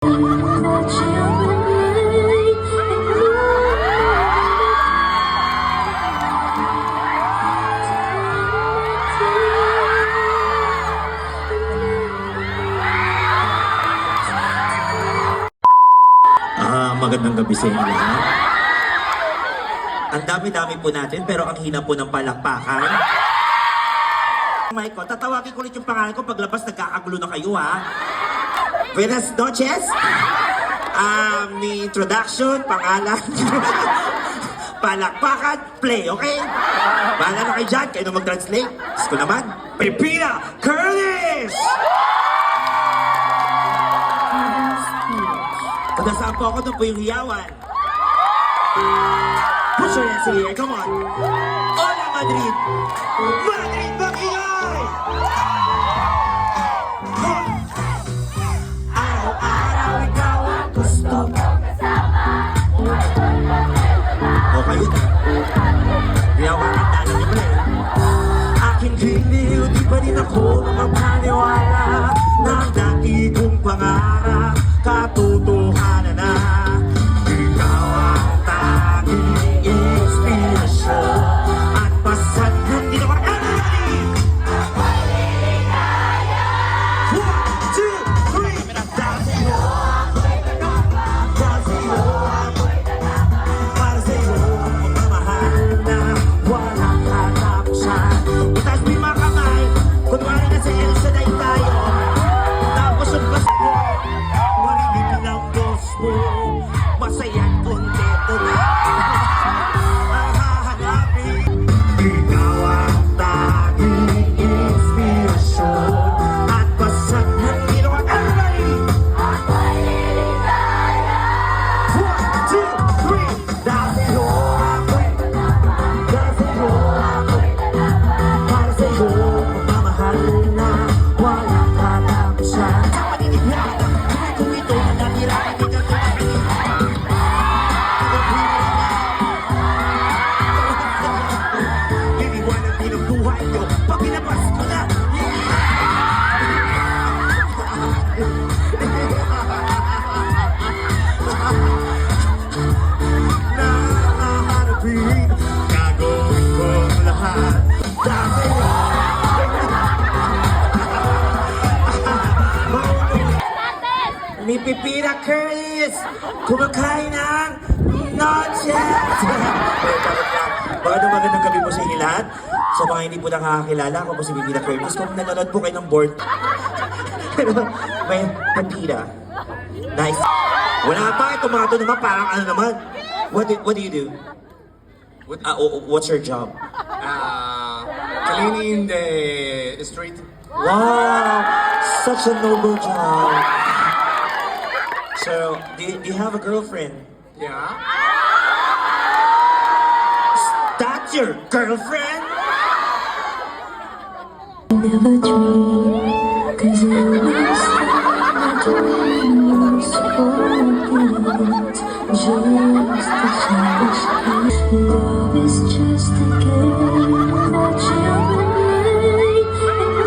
Magandang gabi sa inyo lahat. Ang dami-dami po natin pero ang hina po ng palakpakan. Mike ko, tatawagin ko ulit yung pangalan ko paglabas nagkakagulo na kayo ha. Buenas noches. May introduction, pangalan, palakpakan, play, okay? Bahala na kayo dyan, kayo na mag-translate. Diyos ko naman, Pipina Curtis! Kung nasaan po ako, doon po yung hiyawan. Put your hands in the air, come on. Hola, Madrid! Madrid, mag-ingay! Araw-araw ikaw ang gusto ko kasama. O kayo na. Di ako makakala ni Bre. Aking giliw, di pa rin ako makapaniwala na ang dati kong pangarap katotohanan na. Ikaw ang tanging inspirasyon at pasat na hindi na makakali. Ako'y liligaya. 1, 2, 3. Dahil sa'yo ako'y gagamba. Dahil sa'yo ako'y gagamba. Para sa'yo ang pagmamahal na walang katapusan. Itaas mo yung mga kamay. Kunwari na sa El Shaddai tayo. Tapos yung basta mo. Marimipin ang boss mo. Masaya't kontento na. Ang hahanapin. Ikaw ang tanging inspirasyon at pasat ng ilaw at everybody. Ako'y liligaya. 1, 2, 3. Dahil sa'yo ako'y gagamba. Dahil sa'yo ako'y gagamba. Para sa'yo pagmamahal na walang katapusan. Sa paninigyan, tuloy kong ito na natirahin din ang tumahin. Liliwanag din ang buhay ko pag pinabas ko na. Nakaharapin, gagawin ko lahat. Dahil sa'yo. Ni Pipina Curtis, kumakain ng noches. Magandang gabi po sa inyo lahat. Sa mga hindi po nakakakilala, ako po si Pipina Curtis. Kung nanonood po kayo ng board, may Pipina. Nice. Wala pa, itong mga ito naman, parang ano naman. What do you do? What's your job? Cleaning the street. Wow, such a noble job. So, do you have a girlfriend? Yeah. That's your girlfriend? Never dream, 'cause it was my dreams forget. Just a childish game. Love is just a game that children play.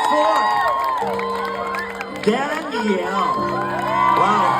for Danielle. Wow.